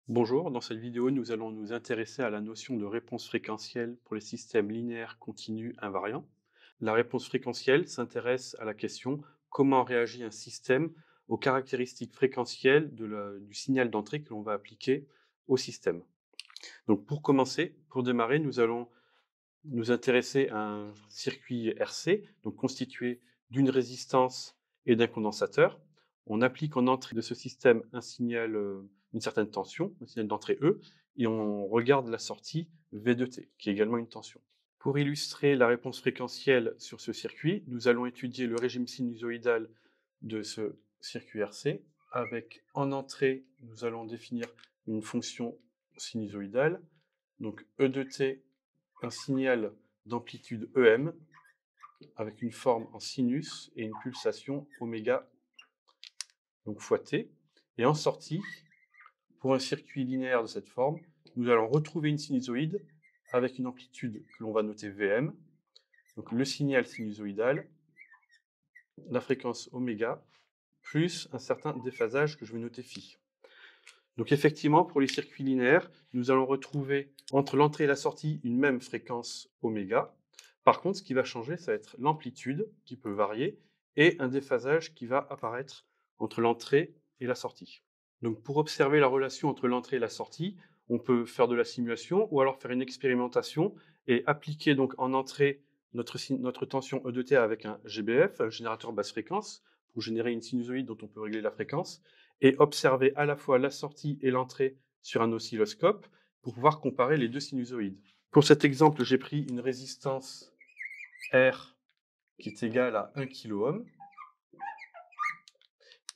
Bonjour, dans cette vidéo, nous allons nous intéresser à la notion de réponse fréquentielle pour les systèmes linéaires continus invariants. La réponse fréquentielle s'intéresse à la question comment réagit un système aux caractéristiques fréquentielles du signal d'entrée que l'on va appliquer au système. Donc pour commencer, pour démarrer, nous allons nous intéresser à un circuit RC, donc constitué d'une résistance et d'un condensateur. On applique en entrée de ce système un signal, une certaine tension, un signal d'entrée E, et on regarde la sortie V de T, qui est également une tension. Pour illustrer la réponse fréquentielle sur ce circuit, nous allons étudier le régime sinusoïdal de ce circuit RC. Avec en entrée, nous allons définir une fonction sinusoïdale, donc E de T, un signal d'amplitude EM avec une forme en sinus et une pulsation oméga donc fois t. Et en sortie, pour un circuit linéaire de cette forme, nous allons retrouver une sinusoïde avec une amplitude que l'on va noter Vm, donc le signal sinusoïdal, la fréquence oméga, plus un certain déphasage que je vais noter phi. Donc effectivement, pour les circuits linéaires, nous allons retrouver entre l'entrée et la sortie une même fréquence oméga. Par contre, ce qui va changer, ça va être l'amplitude qui peut varier et un déphasage qui va apparaître entre l'entrée et la sortie. Donc pour observer la relation entre l'entrée et la sortie, on peut faire de la simulation ou alors faire une expérimentation et appliquer donc en entrée notre tension E de T avec un GBF, un générateur basse fréquence, pour générer une sinusoïde dont on peut régler la fréquence, et observer à la fois la sortie et l'entrée sur un oscilloscope pour pouvoir comparer les deux sinusoïdes. Pour cet exemple, j'ai pris une résistance R qui est égale à 1 kΩ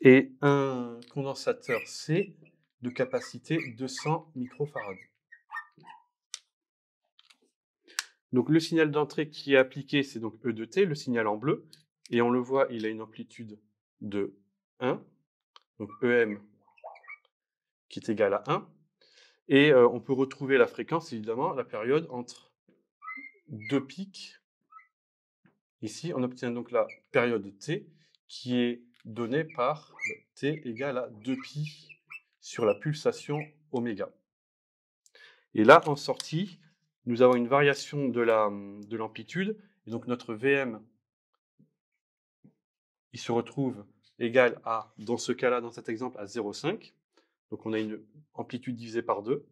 et un condensateur C de capacité 200 microfarads. Donc le signal d'entrée qui est appliqué, c'est donc E de T, le signal en bleu, et on le voit, il a une amplitude de 1, donc EM qui est égal à 1. Et on peut retrouver la fréquence, évidemment, la période entre deux pics. Ici, on obtient donc la période t qui est donnée par t égale à 2pi sur la pulsation oméga. Et là, en sortie, nous avons une variation de l'amplitude. Et donc notre Vm, il se retrouve égal à, dans ce cas-là, dans cet exemple, à 0,5. Donc on a une amplitude divisée par 2.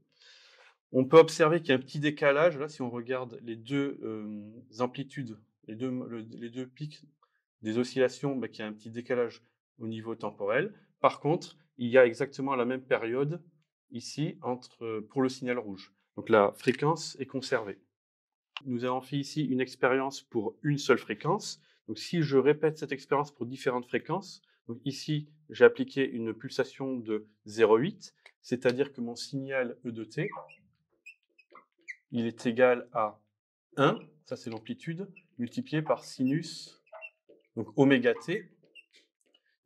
On peut observer qu'il y a un petit décalage, là, si on regarde les deux amplitudes, les deux pics des oscillations, qu'il y a un petit décalage au niveau temporel. Par contre, il y a exactement la même période ici pour le signal rouge. Donc la fréquence est conservée. Nous avons fait ici une expérience pour une seule fréquence. Donc si je répète cette expérience pour différentes fréquences, donc ici j'ai appliqué une pulsation de 0,8, c'est-à-dire que mon signal E de t, il est égal à 1, ça c'est l'amplitude, multiplié par sinus, donc oméga t,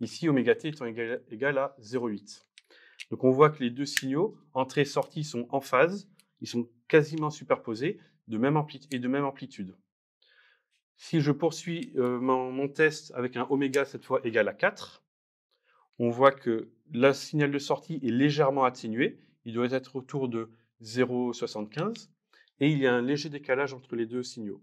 ici oméga t étant égal à 0,8. Donc on voit que les deux signaux, entrée et sortie, sont en phase, ils sont quasiment superposés de même amplitude. Si je poursuis mon test avec un oméga cette fois égal à 4, on voit que le signal de sortie est légèrement atténué, il doit être autour de 0,75, et il y a un léger décalage entre les deux signaux.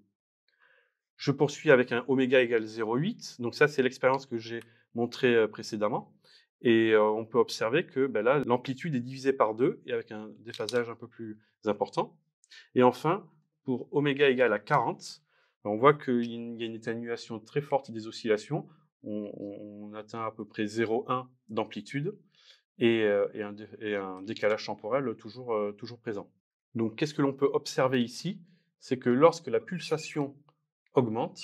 Je poursuis avec un oméga égale 0,8, donc ça c'est l'expérience que j'ai montrée précédemment, et on peut observer que là l'amplitude est divisée par 2 et avec un déphasage un peu plus important. Et enfin, pour oméga égale à 40, on voit qu'il y a une atténuation très forte des oscillations, on atteint à peu près 0,1 d'amplitude et un décalage temporel toujours présent. Donc qu'est-ce que l'on peut observer ici? C'est que lorsque la pulsation augmente,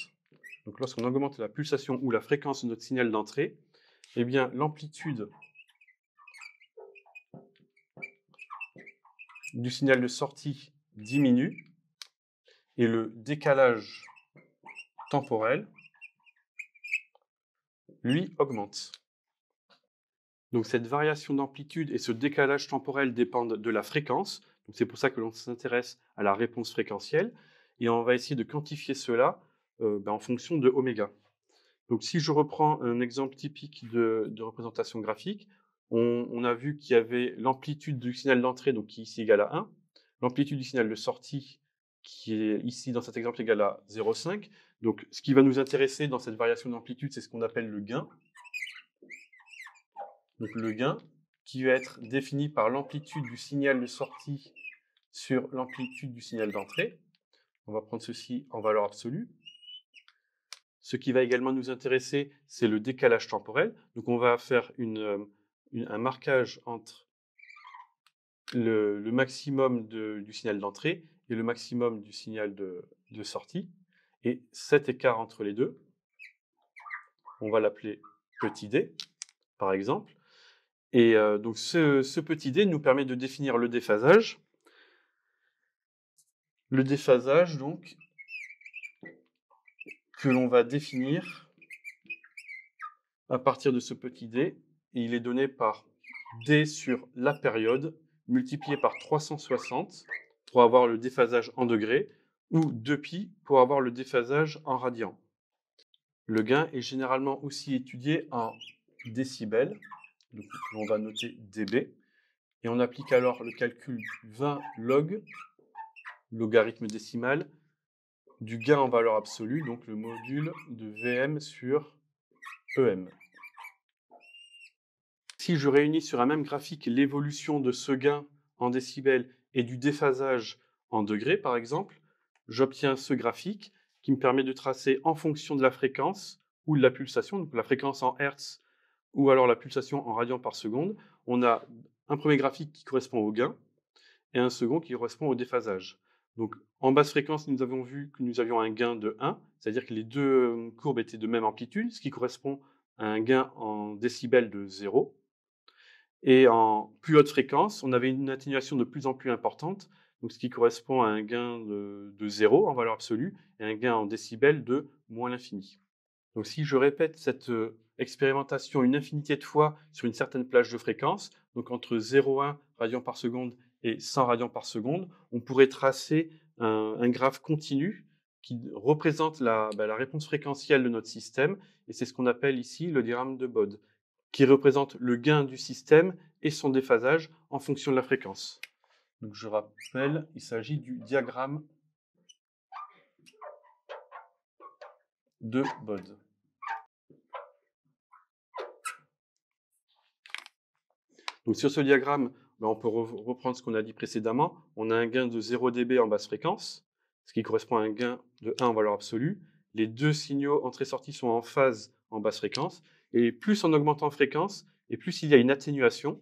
donc lorsqu'on augmente la pulsation ou la fréquence de notre signal d'entrée, eh bien l'amplitude du signal de sortie diminue et le décalage temporel, lui, augmente. Donc cette variation d'amplitude et ce décalage temporel dépendent de la fréquence. Donc c'est pour ça que l'on s'intéresse à la réponse fréquentielle. Et on va essayer de quantifier cela en fonction de oméga. Donc si je reprends un exemple typique de représentation graphique, on a vu qu'il y avait l'amplitude du signal d'entrée, donc qui est ici égale à 1, l'amplitude du signal de sortie, qui est ici dans cet exemple égale à 0,5. Donc ce qui va nous intéresser dans cette variation d'amplitude, c'est ce qu'on appelle le gain. Donc le gain qui va être défini par l'amplitude du signal de sortie sur l'amplitude du signal d'entrée. On va prendre ceci en valeur absolue. Ce qui va également nous intéresser, c'est le décalage temporel. Donc on va faire un marquage entre le maximum du signal d'entrée et le maximum du signal de sortie. Et cet écart entre les deux, on va l'appeler petit d, par exemple. Et donc ce petit d nous permet de définir le déphasage. Le déphasage, donc, que l'on va définir à partir de ce petit d, et il est donné par d sur la période multiplié par 360 pour avoir le déphasage en degrés, ou 2π pour avoir le déphasage en radians. Le gain est généralement aussi étudié en décibels, donc on va noter dB, et on applique alors le calcul 20 log, logarithme décimal, du gain en valeur absolue, donc le module de Vm sur Em. Si je réunis sur un même graphique l'évolution de ce gain en décibels et du déphasage en degrés, par exemple, j'obtiens ce graphique qui me permet de tracer en fonction de la fréquence ou de la pulsation, donc la fréquence en Hertz ou alors la pulsation en radians par seconde. On a un premier graphique qui correspond au gain et un second qui correspond au déphasage. Donc, en basse fréquence, nous avons vu que nous avions un gain de 1, c'est-à-dire que les deux courbes étaient de même amplitude, ce qui correspond à un gain en décibels de 0. Et en plus haute fréquence, on avait une atténuation de plus en plus importante, donc ce qui correspond à un gain de 0 en valeur absolue et un gain en décibels de moins l'infini. Donc si je répète cette expérimentation une infinité de fois sur une certaine plage de fréquence, donc entre 0,1 radians par seconde et 100 radians par seconde, on pourrait tracer un graphe continu qui représente la réponse fréquentielle de notre système, et c'est ce qu'on appelle ici le diagramme de Bode, qui représente le gain du système et son déphasage en fonction de la fréquence. Donc je rappelle, il s'agit du diagramme de Bode. Donc sur ce diagramme, on peut reprendre ce qu'on a dit précédemment. On a un gain de 0 dB en basse fréquence, ce qui correspond à un gain de 1 en valeur absolue. Les deux signaux entrée-sortie sont en phase en basse fréquence. Et plus on augmente en fréquence, et plus il y a une atténuation.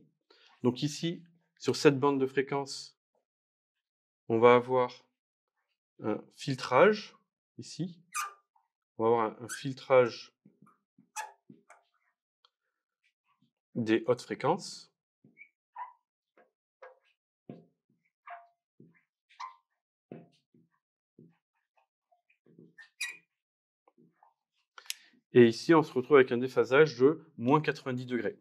Donc ici, sur cette bande de fréquence, on va avoir un filtrage, ici. On va avoir un filtrage des hautes fréquences. Et ici, on se retrouve avec un déphasage de moins 90 degrés.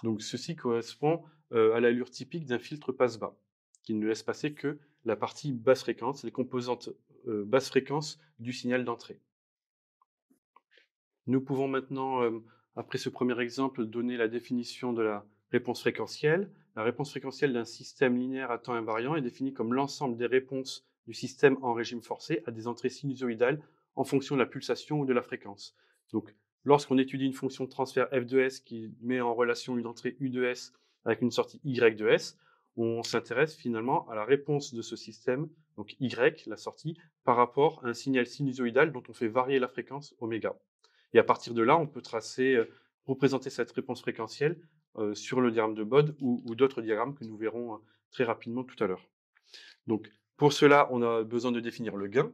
Donc ceci correspond à l'allure typique d'un filtre passe-bas, qui ne laisse passer que la partie basse fréquence, les composantes basse fréquence du signal d'entrée. Nous pouvons maintenant, après ce premier exemple, donner la définition de la réponse fréquentielle. La réponse fréquentielle d'un système linéaire à temps invariant est définie comme l'ensemble des réponses du système en régime forcé à des entrées sinusoïdales en fonction de la pulsation ou de la fréquence. Donc, lorsqu'on étudie une fonction de transfert f de s qui met en relation une entrée u de s avec une sortie y de s, on s'intéresse finalement à la réponse de ce système, donc y, la sortie, par rapport à un signal sinusoïdal dont on fait varier la fréquence oméga. Et à partir de là, on peut représenter cette réponse fréquentielle sur le diagramme de Bode ou d'autres diagrammes que nous verrons très rapidement tout à l'heure. Donc, pour cela, on a besoin de définir le gain.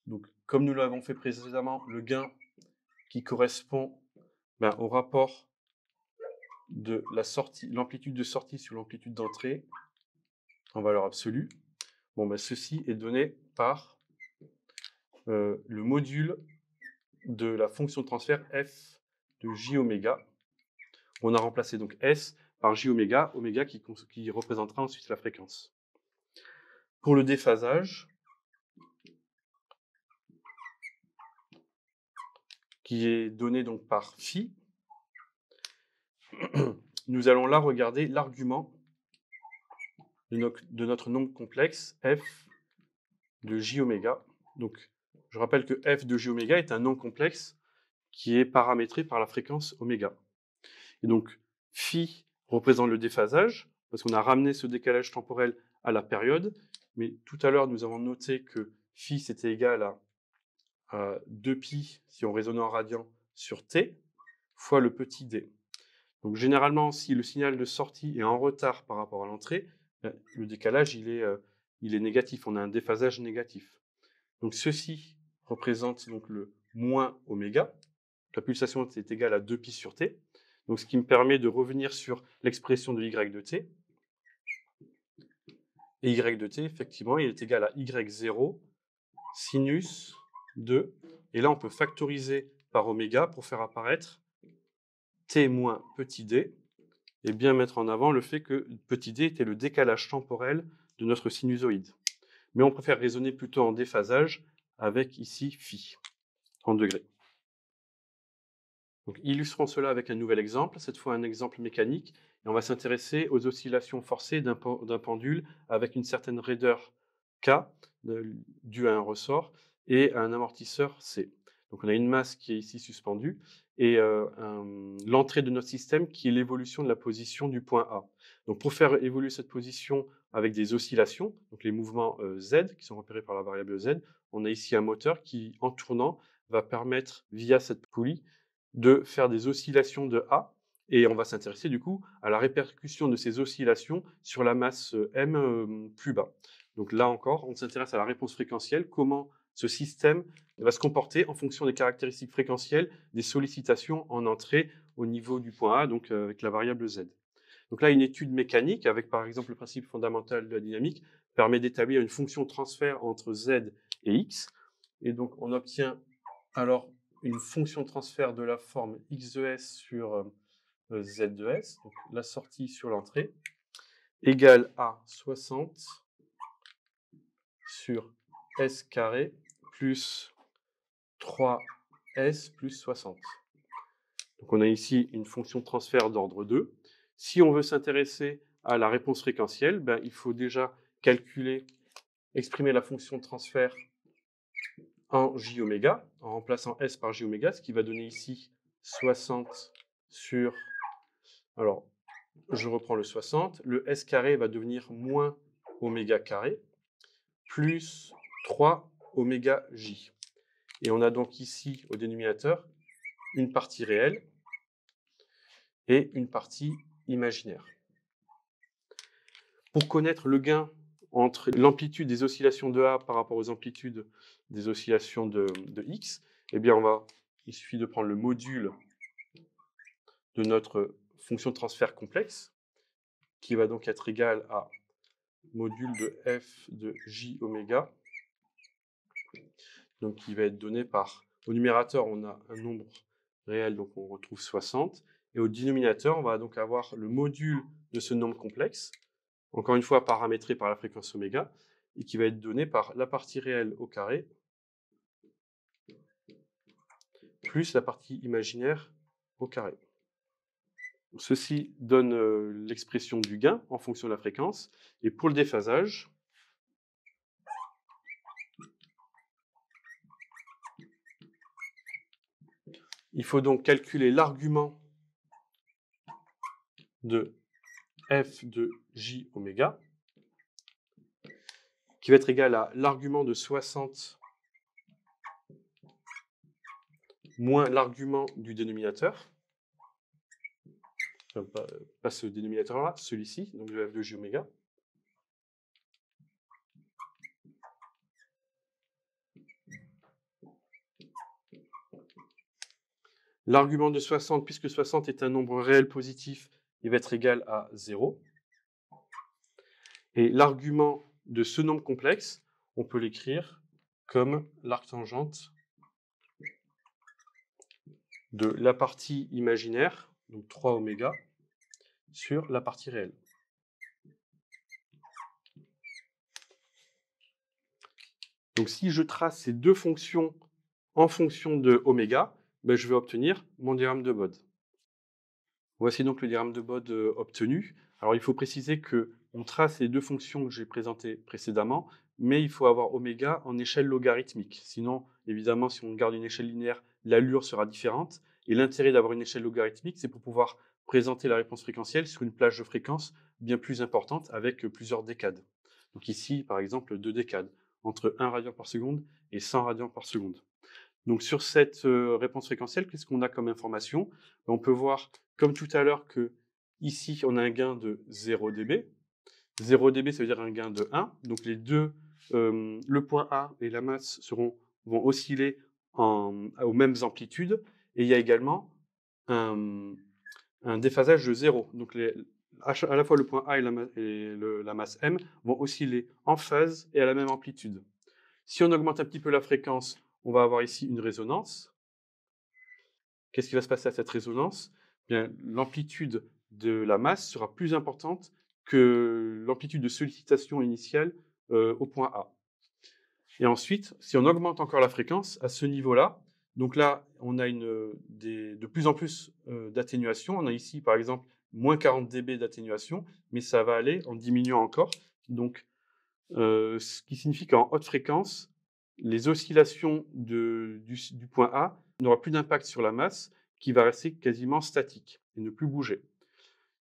Donc, comme nous l'avons fait précédemment, le gain qui correspond au rapport de l'amplitude de sortie sur l'amplitude d'entrée en valeur absolue. Ceci est donné par le module de la fonction de transfert f de j oméga. On a remplacé donc S par j oméga, oméga qui représentera ensuite la fréquence. Pour le déphasage, qui est donné donc par phi, nous allons là regarder l'argument de notre nombre complexe f de j oméga. Donc, je rappelle que f de j oméga est un nombre complexe qui est paramétré par la fréquence oméga. Et donc, phi représente le déphasage, parce qu'on a ramené ce décalage temporel à la période, mais tout à l'heure, nous avons noté que phi, c'était égal à 2pi, si on raisonnait en radians, sur t, fois le petit d. Donc, généralement, si le signal de sortie est en retard par rapport à l'entrée, le décalage, il est négatif, on a un déphasage négatif. Donc, ceci représente donc le moins oméga. La pulsation est égale à 2pi sur t. Donc, ce qui me permet de revenir sur l'expression de y de t. Et y de t, effectivement, il est égal à y0 sinus de... Et là, on peut factoriser par oméga pour faire apparaître t moins petit d et bien mettre en avant le fait que petit d était le décalage temporel de notre sinusoïde. Mais on préfère raisonner plutôt en déphasage avec ici phi en degrés. Donc, illustrons cela avec un nouvel exemple, cette fois un exemple mécanique, et on va s'intéresser aux oscillations forcées d'un pendule avec une certaine raideur K due à un ressort et à un amortisseur C. Donc on a une masse qui est ici suspendue et l'entrée de notre système qui est l'évolution de la position du point A. Donc pour faire évoluer cette position avec des oscillations, donc les mouvements Z qui sont repérés par la variable Z, on a ici un moteur qui, en tournant, va permettre, via cette poulie, de faire des oscillations de A, et on va s'intéresser du coup à la répercussion de ces oscillations sur la masse M plus bas. Donc là encore, on s'intéresse à la réponse fréquentielle, comment ce système va se comporter en fonction des caractéristiques fréquentielles des sollicitations en entrée au niveau du point A, donc avec la variable Z. Donc là, une étude mécanique, avec par exemple le principe fondamental de la dynamique, permet d'établir une fonction de transfert entre Z et X, et donc on obtient alors une fonction de transfert de la forme x de s sur z de s, donc la sortie sur l'entrée, égale à 60 sur s carré plus 3s plus 60. Donc on a ici une fonction de transfert d'ordre 2. Si on veut s'intéresser à la réponse fréquentielle, il faut déjà exprimer la fonction de transfert en j oméga, en remplaçant s par j oméga, ce qui va donner ici 60 sur... Alors, je reprends le 60. Le s carré va devenir moins oméga carré, plus 3 oméga j. Et on a donc ici, au dénominateur, une partie réelle et une partie imaginaire. Pour connaître le gain entre l'amplitude des oscillations de A par rapport aux amplitudes des oscillations de X, eh bien il suffit de prendre le module de notre fonction de transfert complexe, qui va donc être égal à module de f de j oméga, donc qui va être donné par, au numérateur, on a un nombre réel, donc on retrouve 60, et au dénominateur, on va donc avoir le module de ce nombre complexe, encore une fois paramétré par la fréquence oméga, et qui va être donné par la partie réelle au carré, plus la partie imaginaire au carré. Ceci donne l'expression du gain en fonction de la fréquence, et pour le déphasage, il faut donc calculer l'argument de f de j oméga, qui va être égal à l'argument de 60 moins l'argument du dénominateur, pas ce dénominateur-là, celui-ci, donc de f de j oméga. L'argument de 60, puisque 60 est un nombre réel positif, il va être égal à 0. Et l'argument de ce nombre complexe, on peut l'écrire comme l'arctangente de la partie imaginaire, donc 3 oméga, sur la partie réelle. Donc si je trace ces deux fonctions en fonction de oméga, je vais obtenir mon diagramme de Bode. Voici donc le diagramme de Bode obtenu. Alors il faut préciser qu'on trace les deux fonctions que j'ai présentées précédemment, mais il faut avoir oméga en échelle logarithmique. Sinon, évidemment, si on garde une échelle linéaire, l'allure sera différente. Et l'intérêt d'avoir une échelle logarithmique, c'est pour pouvoir présenter la réponse fréquentielle sur une plage de fréquence bien plus importante avec plusieurs décades. Donc ici, par exemple, 2 décades, entre 1 radian par seconde et 100 radians par seconde. Donc sur cette réponse fréquentielle, qu'est-ce qu'on a comme information? On peut voir, comme tout à l'heure, que ici on a un gain de 0 dB. 0 dB, ça veut dire un gain de 1. Donc les deux, le point A et la masse vont osciller aux mêmes amplitudes. Et il y a également un déphasage de 0. Donc à la fois le point A et la masse M vont osciller en phase et à la même amplitude. Si on augmente un petit peu la fréquence, on va avoir ici une résonance. Qu'est-ce qui va se passer à cette résonance? Bien, l'amplitude de la masse sera plus importante que l'amplitude de sollicitation initiale au point A. Et ensuite, si on augmente encore la fréquence à ce niveau-là, donc là, on a de plus en plus d'atténuation. On a ici, par exemple, moins 40 dB d'atténuation, mais ça va aller en diminuant encore. Donc, ce qui signifie qu'en haute fréquence, les oscillations du point A n'auront plus d'impact sur la masse, qui va rester quasiment statique et ne plus bouger.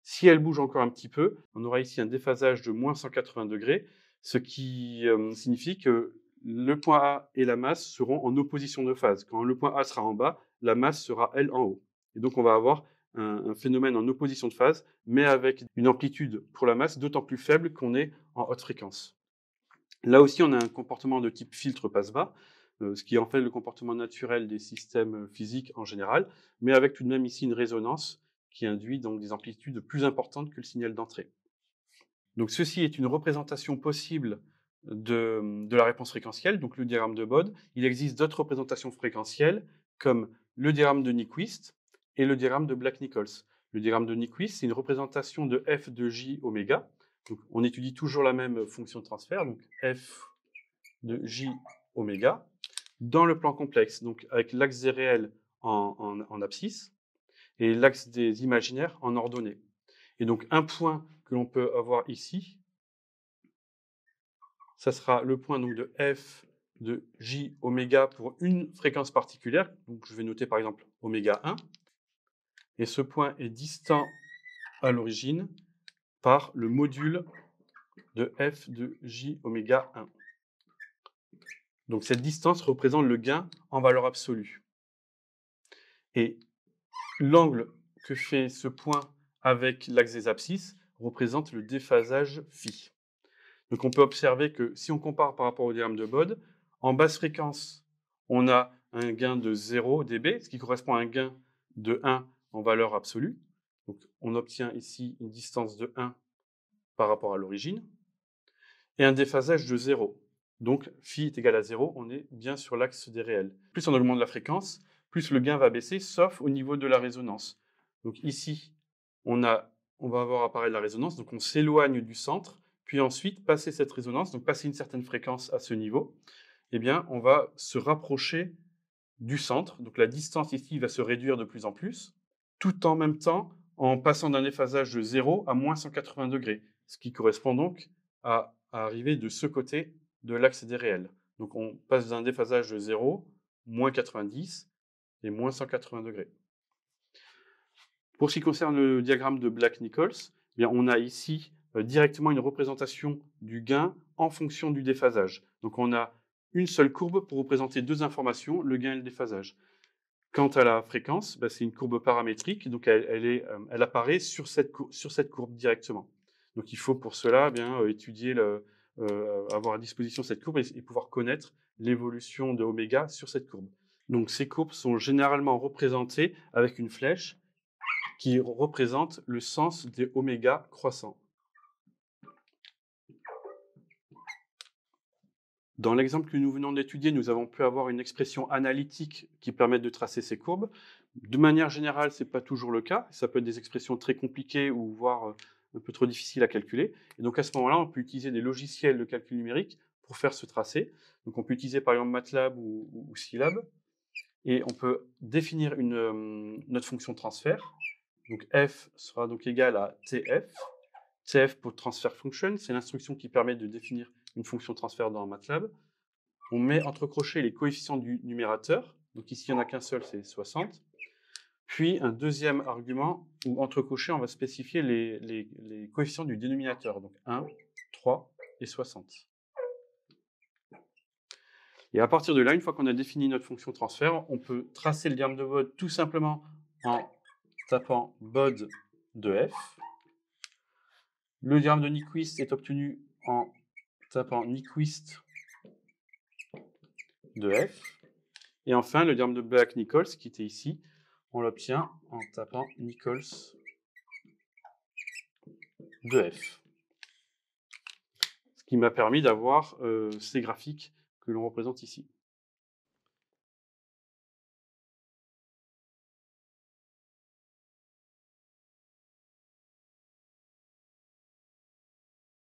Si elle bouge encore un petit peu, on aura ici un déphasage de moins 180 degrés, ce qui signifie que le point A et la masse seront en opposition de phase. Quand le point A sera en bas, la masse sera, elle, en haut. Et donc, on va avoir un phénomène en opposition de phase, mais avec une amplitude pour la masse d'autant plus faible qu'on est en haute fréquence. Là aussi, on a un comportement de type filtre passe-bas, ce qui est en fait le comportement naturel des systèmes physiques en général, mais avec tout de même ici une résonance qui induit donc des amplitudes plus importantes que le signal d'entrée. Donc ceci est une représentation possible de la réponse fréquentielle, donc le diagramme de Bode. Il existe d'autres représentations fréquentielles, comme le diagramme de Nyquist et le diagramme de Black-Nichols. Le diagramme de Nyquist, c'est une représentation de f de j oméga. Donc, on étudie toujours la même fonction de transfert, donc f de j oméga, dans le plan complexe, donc avec l'axe des réels en abscisse et l'axe des imaginaires en ordonnée. Et donc un point que l'on peut avoir ici, ça sera le point donc, de f de j oméga pour une fréquence particulière. Donc je vais noter par exemple oméga 1. Et ce point est distant à l'origine par le module de f de j oméga 1. Donc cette distance représente le gain en valeur absolue. Et l'angle que fait ce point avec l'axe des abscisses représente le déphasage phi. Donc on peut observer que si on compare par rapport au diagramme de Bode, en basse fréquence, on a un gain de 0 dB, ce qui correspond à un gain de 1 en valeur absolue. Donc on obtient ici une distance de 1 par rapport à l'origine, et un déphasage de 0. Donc phi est égal à 0, on est bien sur l'axe des réels. Plus on augmente la fréquence, plus le gain va baisser, sauf au niveau de la résonance. Donc ici, on va avoir apparaître la résonance, donc on s'éloigne du centre, puis ensuite, passer cette résonance, donc passer une certaine fréquence à ce niveau, eh bien, on va se rapprocher du centre. Donc la distance ici va se réduire de plus en plus, tout en même temps en passant d'un déphasage de 0 à moins 180 degrés, ce qui correspond donc à arriver de ce côté de l'axe des réels. Donc on passe d'un déphasage de 0, moins 90 et moins 180 degrés. Pour ce qui concerne le diagramme de Black-Nichols, eh on a ici directement une représentation du gain en fonction du déphasage. Donc on a une seule courbe pour représenter deux informations, le gain et le déphasage. Quant à la fréquence, c'est une courbe paramétrique, donc elle apparaît sur cette courbe directement. Donc il faut pour cela étudier, avoir à disposition cette courbe et pouvoir connaître l'évolution de oméga sur cette courbe. Donc ces courbes sont généralement représentées avec une flèche qui représente le sens des oméga croissants. Dans l'exemple que nous venons d'étudier, nous avons pu avoir une expression analytique qui permet de tracer ces courbes. De manière générale, ce n'est pas toujours le cas. Ça peut être des expressions très compliquées ou voire un peu trop difficiles à calculer. Et donc à ce moment-là, on peut utiliser des logiciels de calcul numérique pour faire ce tracé. Donc on peut utiliser par exemple MATLAB ou Scilab. Et on peut définir notre fonction de transfert. Donc f sera donc égal à tf. tf pour transfer function, c'est l'instruction qui permet de définir une fonction transfert dans MATLAB. On met entre crochets les coefficients du numérateur. Donc ici, il n'y en a qu'un seul, c'est 60. Puis un deuxième argument où entre crochets, on va spécifier les coefficients du dénominateur. Donc 1, 3 et 60. Et à partir de là, une fois qu'on a défini notre fonction transfert, on peut tracer le diagramme de Bode tout simplement en tapant Bode de f. Le diagramme de Nyquist est obtenu en tapant Nyquist de f. Et enfin, le diagramme de Black-Nichols, qui était ici, on l'obtient en tapant Nichols de f. Ce qui m'a permis d'avoir ces graphiques que l'on représente ici.